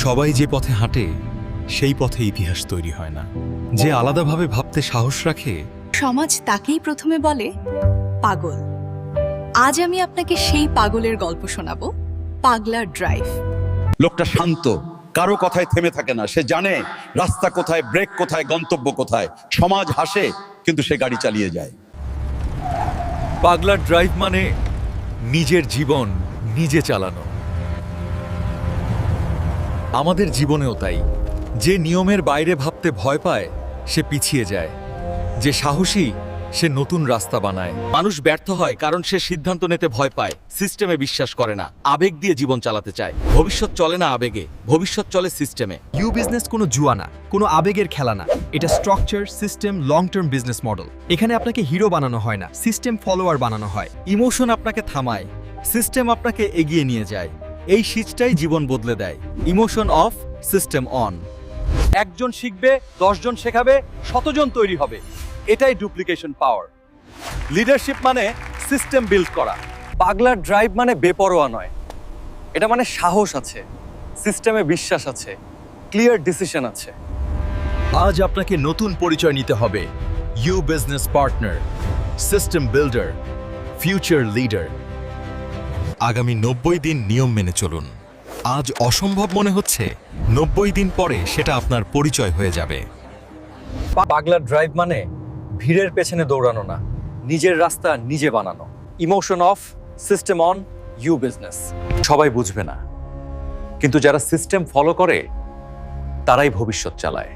সবাই যে পথে হাঁটে সেই পথে ইতিহাস তৈরি হয় না। যে আলাদাভাবে ভাবতে সাহস রাখে সমাজ তাকেই প্রথমে বলে পাগল। আজ আমি আপনাকে সেই পাগলের গল্প শোনাবো, পাগলা ড্রাইভ। লোকটা শান্ত, কারো কথায় থেমে থাকে না। সে জানে রাস্তা কোথায়, ব্রেক কোথায়, গন্তব্য কোথায়। সমাজ হাসে কিন্তু সে গাড়ি চালিয়ে যায়। পাগলা ড্রাইভ মানে নিজের জীবন নিজে চালানো। আমাদের জীবনেও তাই। যে নিয়মের বাইরে ভাবতে ভয় পায় সে পিছিয়ে যায়, যে সাহসী সে নতুন রাস্তা বানায়। মানুষ ব্যর্থ হয় কারণ সে সিদ্ধান্ত নিতে ভয় পায়, সিস্টেমে বিশ্বাস করে না, আবেগ দিয়ে জীবন চালাতে চায়। ভবিষ্যৎ চলে না আবেগে, ভবিষ্যৎ চলে সিস্টেমে। ইউ বিজনেস কোনো জুয়া না, কোনো আবেগের খেলা না। এটা structure, system, long term business model. এখানে আপনাকে হিরো বানানো হয় না, সিস্টেম ফলোয়ার বানানো হয়। ইমোশন আপনাকে থামায়, সিস্টেম আপনাকে এগিয়ে নিয়ে যায়। এই সিস্টেমটাই জীবন বদলে দেয়। Emotion off, system on. একজন শিখবে, 10 জন শেখাবে, 100 জন তৈরি হবে। এটাই ডুপ্লিকেশন পাওয়ার। লিডারশিপ মানে সিস্টেম বিল্ড করা। পাগলা ড্রাইভ মানে বেপরোয়া নয়, এটা মানে সাহস আছে, সিস্টেমে বিশ্বাস আছে, ক্লিয়ার ডিসিশন আছে। আজ আপনাকে নতুন পরিচয় নিতে হবে। You business partner, system builder, future leader. আগামী 90 দিন নিয়ম মেনে চলুন। আজ অসম্ভব মনে হচ্ছে, 90 দিন পরে সেটা আপনার পরিচয় হয়ে যাবে। পাগলা ড্রাইভ মানে ভিড়ের পেছনে দৌড়ানো না, নিজের রাস্তা নিজে বানানো। Emotion off, system on, you business. সবাই বুঝবে না, কিন্তু যারা সিস্টেম ফলো করে তারাই ভবিষ্যৎ চালায়।